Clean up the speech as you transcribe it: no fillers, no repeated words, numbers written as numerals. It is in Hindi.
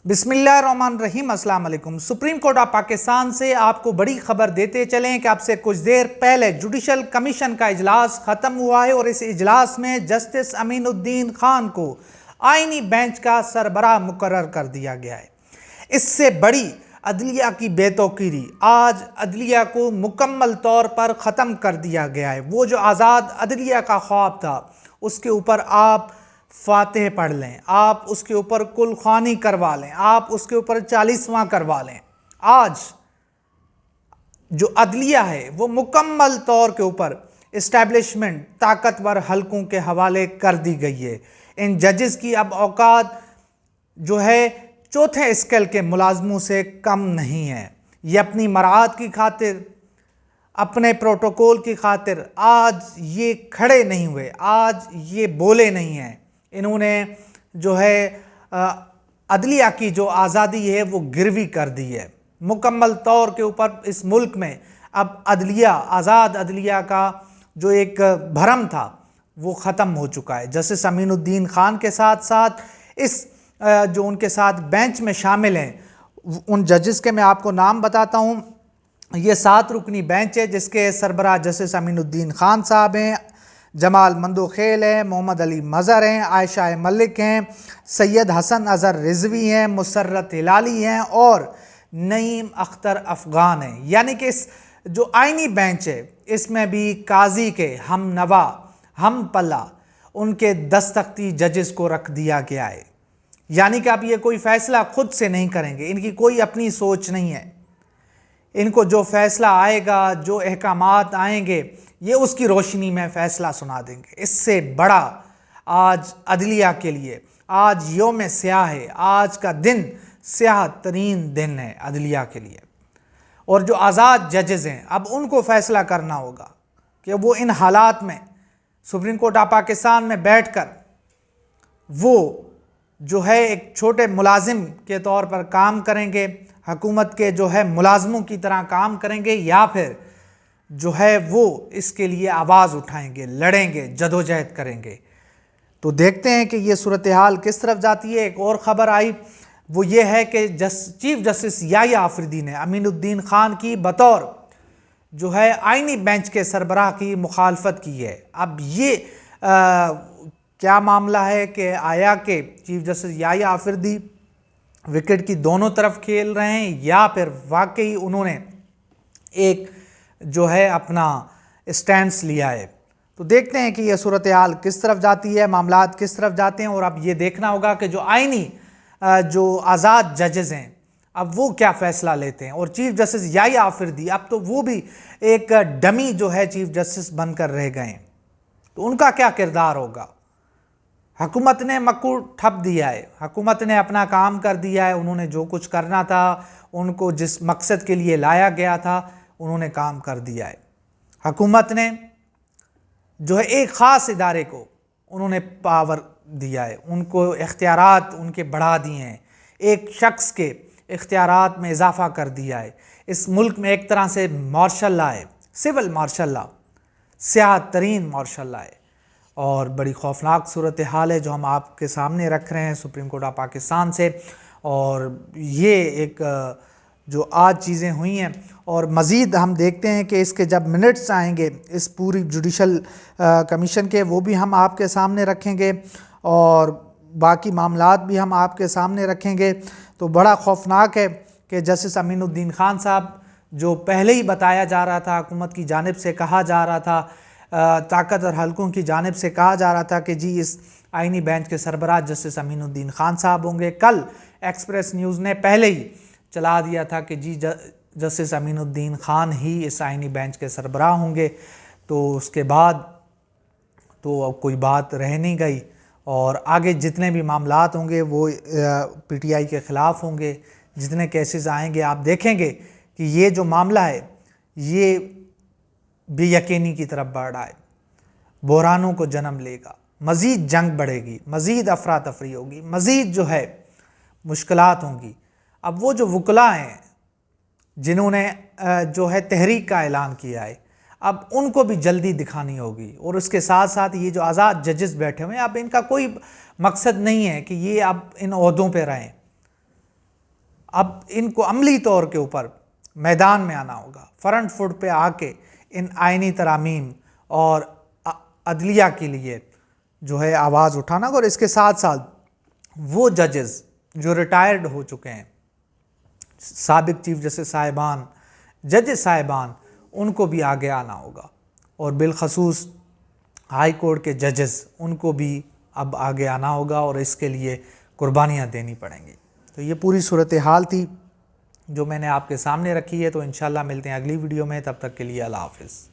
बिस्मिल्लाहिर्रहमानिर्रहीम। अस्सलाम वालेकुम। सुप्रीम कोर्ट ऑफ पाकिस्तान से आपको बड़ी खबर देते चलें कि आपसे कुछ देर पहले जुडिशल कमीशन का इजलास ख़त्म हुआ है और इस इजलास में जस्टिस अमीनुद्दीन खान को आईनी बेंच का सरबराह मुकर्रर कर दिया गया है। इससे बड़ी अदलिया की बेतौकीरी, आज अदलिया को मुकम्मल तौर पर ख़त्म कर दिया गया है। वो जो आज़ाद अदलिया का ख्वाब था उसके ऊपर आप फातिह पढ़ लें, आप उसके ऊपर कुलखानी करवा लें, आप उसके ऊपर 40वां करवा लें। आज जो अदलिया है वो मुकम्मल तौर के ऊपर इस्टेब्लिशमेंट ताकतवर हलकों के हवाले कर दी गई है। इन जजेस की अब औकात जो है चौथे स्केल के मुलाजमों से कम नहीं है। ये अपनी मराहत की खातिर, अपने प्रोटोकॉल की खातिर आज ये खड़े नहीं हुए, आज ये बोले नहीं हैं। इन्होंने जो है अदलिया की जो आज़ादी है वो गिरवी कर दी है। मुकम्मल तौर के ऊपर इस मुल्क में अब अदलिया, आज़ाद अदलिया का जो एक भरम था वो ख़त्म हो चुका है। जस्टिस अमीनुद्दीन खान के साथ साथ इस जो उनके साथ बेंच में शामिल हैं उन जजेस के मैं आपको नाम बताता हूँ। ये 7 रुकनी बेंच है जिसके सरबराह जस्टिस अमीनुद्दीन खान साहब हैं, जमाल मंदोखेल हैं, मोहम्मद अली मज़हर हैं, आयशा मलिक हैं, सैयद हसन अज़हर रिजवी हैं, मुसर्रत हिलाली हैं और नईम अख्तर अफ़गान हैं। यानी कि इस जो आईनी बेंच है इसमें भी काजी के हम नवा, हम पल्ला, उनके दस्तख्ती जजेस को रख दिया गया है। यानी कि अब ये कोई फ़ैसला खुद से नहीं करेंगे, इनकी कोई अपनी सोच नहीं है। इनको जो फ़ैसला आएगा, जो अहकामात आएंगे, ये उसकी रोशनी में फ़ैसला सुना देंगे। इससे बड़ा आज अदलिया के लिए आज यौम स्याह है। आज का दिन स्याह तरीन दिन है अदलिया के लिए। और जो आज़ाद जजेज़ हैं अब उनको फ़ैसला करना होगा कि वो इन हालात में सुप्रीम कोर्ट ऑफ पाकिस्तान में बैठकर वो जो है एक छोटे मुलाजिम के तौर पर काम करेंगे, हुकूमत के जो है मुलाजमों की तरह काम करेंगे, या फिर जो है वो इसके लिए आवाज़ उठाएंगे, लड़ेंगे, जदोजहद करेंगे। तो देखते हैं कि ये सूरत हाल किस तरफ जाती है। एक और ख़बर आई वो ये है कि चीफ जस्टिस याह्या आफरीदी ने अमीनुद्दीन खान की बतौर जो है आईनी बेंच के सरबराह की मुखालफत की है। अब ये क्या मामला है कि आया कि chief justice Yahya Afridi wicket की दोनों तरफ खेल रहे हैं या फिर वाकई उन्होंने एक जो है अपना स्टैंड्स लिया है। तो देखते हैं कि यह सूरत हाल किस तरफ जाती है, मामलात किस तरफ जाते हैं। और अब ये देखना होगा कि जो आईनी जो आज़ाद जजेज़ हैं अब वो क्या फ़ैसला लेते हैं। और चीफ जस्टिस याह्या आफरीदी अब तो वो भी एक डमी जो है चीफ जस्टिस बनकर रह गए, तो उनका क्या किरदार होगा। हुकूमत ने मक्कू ठप दिया है, हुकूमत ने अपना काम कर दिया है। उन्होंने जो कुछ करना था, उनको जिस मकसद के लिए लाया गया था, उन्होंने काम कर दिया है। हुकूमत ने जो है एक ख़ास इदारे को उन्होंने पावर दिया है, उनको इख्तियारात उनके बढ़ा दिए हैं, एक शख्स के इख्तियारात में इजाफ़ा कर दिया है। इस मुल्क में एक तरह से मार्शल लॉ है, सिविल मार्शल लॉ, स्याह तरीन मार्शल लॉ है। और बड़ी खौफनाक सूरत हाल है जो हम आपके सामने रख रहे हैं सुप्रीम कोर्ट ऑफ पाकिस्तान से। और ये एक जो आज चीज़ें हुई हैं और मज़ीद हम देखते हैं कि इसके जब मिनट्स आएंगे इस पूरी जुडिशल कमीशन के, वो भी हम आपके सामने रखेंगे और बाकी मामलात भी हम आपके सामने रखेंगे। तो बड़ा खौफनाक है कि जस्टिस अमीनुद्दीन खान साहब, जो पहले ही बताया जा रहा था, हुकूमत की जानिब से कहा जा रहा था, ताकतवर हलकों की जानिब से कहा जा रहा था कि जी इस आईनी बेंच के सरबराह जस्टिस अमीनुद्दीन खान साहब होंगे। कल एक्सप्रेस न्यूज़ ने पहले ही चला दिया था कि जी जस्टिस अमीनुद्दीन खान ही इस आईनी बेंच के सरबराह होंगे। तो उसके बाद तो अब कोई बात रह नहीं गई और आगे जितने भी मामलात होंगे वो पीटीआई के ख़िलाफ़ होंगे। जितने केसेस आएंगे आप देखेंगे कि ये जो मामला है ये बेयकीनी की तरफ बढ़ रहा है, बहरानों को जन्म लेगा, मज़ीद जंग बढ़ेगी, मज़ीद अफरा तफरी होगी, मज़ीद जो है मुश्किलात होंगी। अब वो जो वकला हैं जिन्होंने जो है तहरीक का ऐलान किया है, अब उनको भी जल्दी दिखानी होगी। और उसके साथ साथ ये जो आज़ाद जजेस बैठे हुए हैं, अब इनका कोई मकसद नहीं है कि ये अब इन ओहदों पे रहें। अब इनको अमली तौर के ऊपर मैदान में आना होगा, फ्रंट फुट पे आके इन आइनी तरामीम और अदलिया के लिए जो है आवाज़ उठाना। और इसके साथ साथ वो जजेस जो रिटायर्ड हो चुके हैं, साबिक चीफ जस्टिस साहिबान, जजेस साहिबान, उनको भी आगे आना होगा। और बिलखसूस हाई कोर्ट के जजेस, उनको भी अब आगे आना होगा और इसके लिए कुर्बानियाँ देनी पड़ेंगी। तो ये पूरी सूरत हाल थी जो मैंने आपके सामने रखी है। तो इंशाल्लाह मिलते हैं अगली वीडियो में, तब तक के लिए अल्लाह हाफ़िज़।